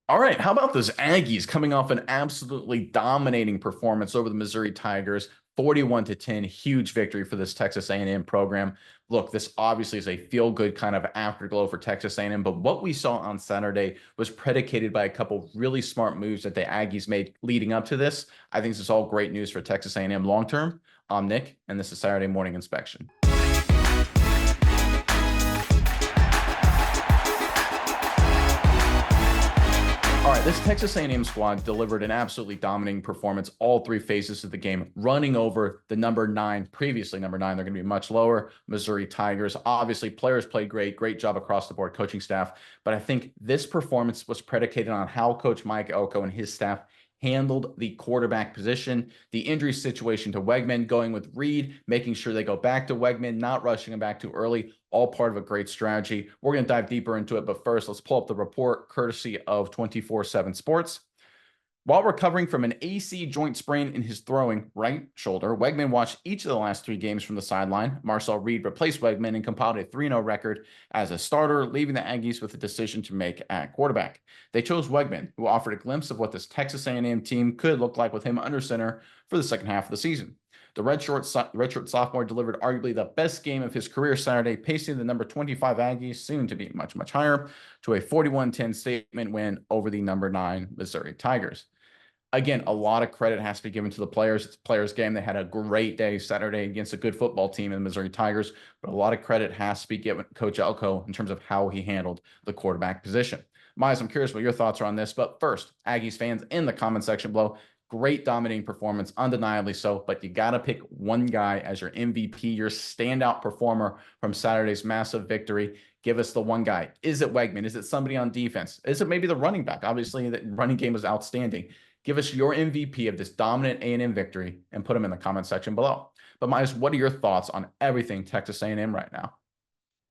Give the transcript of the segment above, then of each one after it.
All right, how about those Aggies coming off an absolutely dominating performance over the Missouri Tigers, 41-10, huge victory for this Texas A&M program. Look, this obviously is a feel-good kind of afterglow for Texas A&M, but what we saw on Saturday was predicated by a couple really smart moves that the Aggies made leading up to this. I think this is all great news for Texas A&M long-term. I'm Nick, and this is Saturday Morning Inspection. All right, this Texas A&M squad delivered an absolutely dominating performance all three phases of the game, running over the number 9, previously number 9. They're going to be much lower, Missouri Tigers. Obviously, players played great job across the board, coaching staff. But I think this performance was predicated on how Coach Mike Elko and his staff handled the quarterback position, the injury situation to Wegman, going with Reed, making sure they go back to Wegman, not rushing him back too early, all part of a great strategy. We're going to dive deeper into it, but first, let's pull up the report courtesy of 24/7 Sports. While recovering from an AC joint sprain in his throwing right shoulder, Wegman watched each of the last 3 games from the sideline. Marcel Reed replaced Wegman and compiled a 3-0 record as a starter, leaving the Aggies with a decision to make at quarterback. They chose Wegman, who offered a glimpse of what this Texas A&M team could look like with him under center for the second half of the season. The redshirt sophomore delivered arguably the best game of his career Saturday, pacing the number 25 Aggies, soon to be much higher, to a 41-10 statement win over the number 9 Missouri Tigers. Again, a lot of credit has to be given to the players. It's a players' game. They had a great day Saturday against a good football team in the Missouri Tigers, but a lot of credit has to be given Coach Elko in terms of how he handled the quarterback position. Miles, I'm curious what your thoughts are on this, but first, Aggies fans in the comment section below, great dominating performance, undeniably so, but you got to pick one guy as your MVP, your standout performer from Saturday's massive victory. Give us the one guy. Is it Wegman? Is it somebody on defense? Is it maybe the running back? Obviously, the running game was outstanding. Give us your MVP of this dominant A&M victory and put them in the comment section below. But Miles, what are your thoughts on everything Texas A&M right now?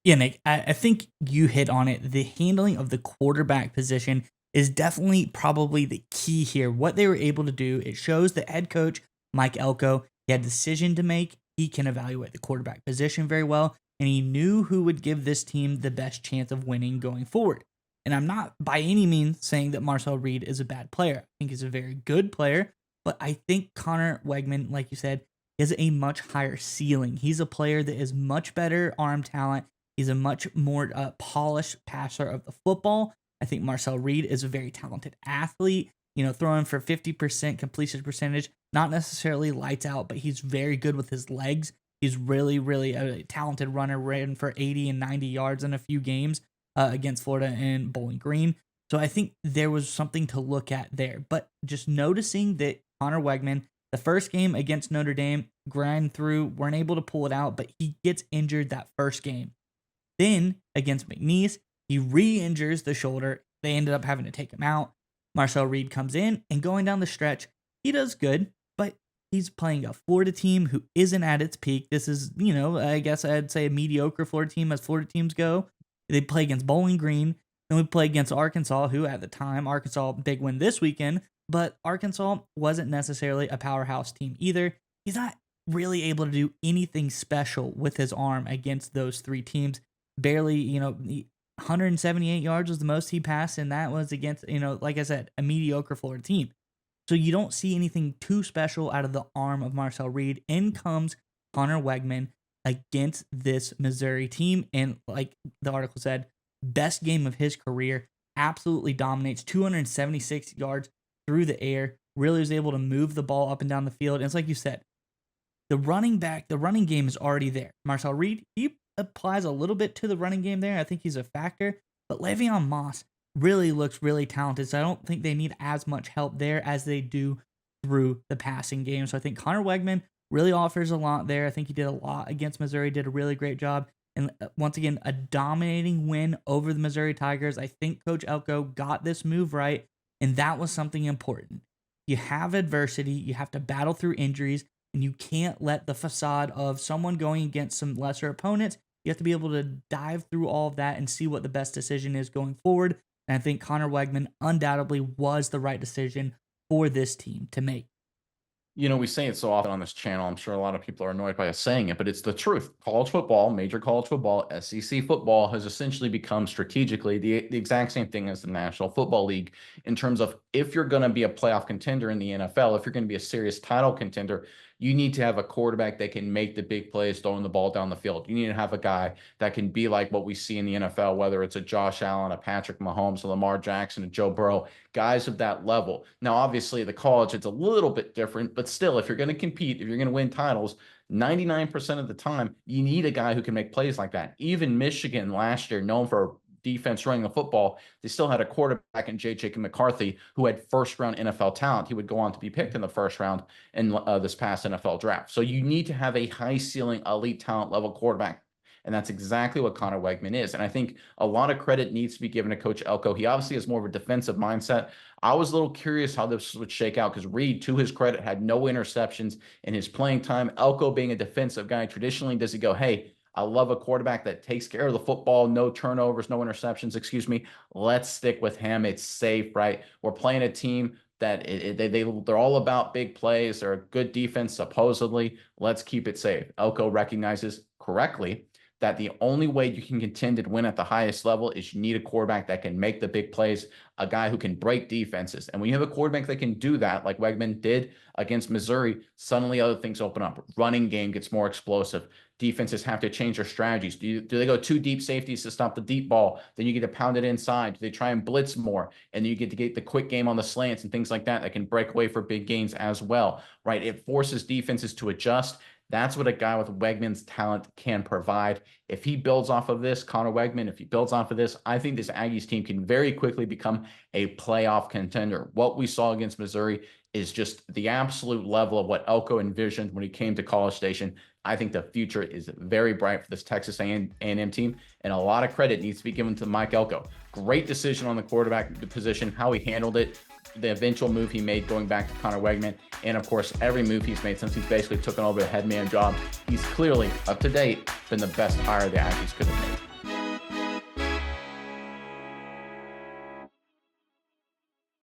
Yeah, Nick, I think you hit on it. The handling of the quarterback position is definitely probably the key here. What they were able to do, it shows that head coach Mike Elko, he had a decision to make. He can evaluate the quarterback position very well, and he knew who would give this team the best chance of winning going forward. And I'm not by any means saying that Marcel Reed is a bad player. I think he's a very good player, but I think Connor Wegman, like you said, has a much higher ceiling. He's a player that is much better arm talent. He's a much more polished passer of the football. I think Marcel Reed is a very talented athlete, throwing for 50% completion percentage, not necessarily lights out, but he's very good with his legs. He's really a talented runner, ran for 80 and 90 yards in a few games against Florida and Bowling Green. So I think there was something to look at there. But just noticing that Connor Wegman, the first game against Notre Dame, grind through, weren't able to pull it out, but he gets injured that first game. Then against McNeese, he re-injures the shoulder. They ended up having to take him out. Marcel Reed comes in, and going down the stretch, he does good, but he's playing a Florida team who isn't at its peak. This is, I guess I'd say a mediocre Florida team as Florida teams go. They play against Bowling Green. Then we play against Arkansas, who at the time, Arkansas, big win this weekend, but Arkansas wasn't necessarily a powerhouse team either. He's not really able to do anything special with his arm against those 3 teams. Barely, 178 yards was the most he passed, and that was against, like I said, a mediocre Florida team. So you don't see anything too special out of the arm of Marcel Reed. In comes Connor Wegman against this Missouri team, and like the article said, best game of his career, absolutely dominates, 276 yards through the air, really was able to move the ball up and down the field. And it's like you said, the running game is already there. Marcel Reed, he applies a little bit to the running game there. I think he's a factor, but Le'Veon Moss really looks really talented, so I don't think they need as much help there as they do through the passing game. So I think Connor Wegman really offers a lot there. I think he did a lot against Missouri, did a really great job. And once again, a dominating win over the Missouri Tigers. I think Coach Elko got this move right, and that was something important. You have adversity, you have to battle through injuries, and you can't let the facade of someone going against some lesser opponents. You have to be able to dive through all of that and see what the best decision is going forward. And I think Connor Wegman undoubtedly was the right decision for this team to make. We say it so often on this channel. I'm sure a lot of people are annoyed by us saying it, but it's the truth. College football, major college football, SEC football has essentially become strategically the exact same thing as the National Football League in terms of if you're going to be a playoff contender in the NFL, if you're going to be a serious title contender, you need to have a quarterback that can make the big plays throwing the ball down the field. You need to have a guy that can be like what we see in the NFL, whether it's a Josh Allen, a Patrick Mahomes, a Lamar Jackson, a Joe Burrow, guys of that level. Now, obviously, the college, it's a little bit different, but still, if you're going to compete, if you're going to win titles, 99% of the time, you need a guy who can make plays like that. Even Michigan last year, known for defense running the football, they still had a quarterback in J. Jacob McCarthy who had first-round NFL talent. He would go on to be picked in the first round in this past NFL draft. So you need to have a high-ceiling, elite talent level quarterback. And that's exactly what Connor Wegman is. And I think a lot of credit needs to be given to Coach Elko. He obviously has more of a defensive mindset. I was a little curious how this would shake out because Reed, to his credit, had no interceptions in his playing time. Elko, being a defensive guy, traditionally does he go, hey, I love a quarterback that takes care of the football, no turnovers, no interceptions, excuse me. Let's stick with him. It's safe, right? We're playing a team that they're all about big plays. They're a good defense, supposedly. Let's keep it safe. Elko recognizes correctly that the only way you can contend and win at the highest level is you need a quarterback that can make the big plays, a guy who can break defenses. And when you have a quarterback that can do that, like Wegman did against Missouri, suddenly other things open up. Running game gets more explosive. Defenses have to change their strategies. Do they go two deep safeties to stop the deep ball? Then you get to pound it inside. Do they try and blitz more? And then you get to get the quick game on the slants and things like that that can break away for big gains as well, right? It forces defenses to adjust. That's what a guy with Wegman's talent can provide. If he builds off of this, Connor Wegman, if he builds off of this, I think this Aggies team can very quickly become a playoff contender. What we saw against Missouri is just the absolute level of what Elko envisioned when he came to College Station. I think the future is very bright for this Texas A&M team, and a lot of credit needs to be given to Mike Elko. Great decision on the quarterback position, how he handled it, the eventual move he made going back to Connor Wegman, and of course, every move he's made since he's basically taken over the head man job. He's clearly, up to date, been the best hire the Aggies could have made.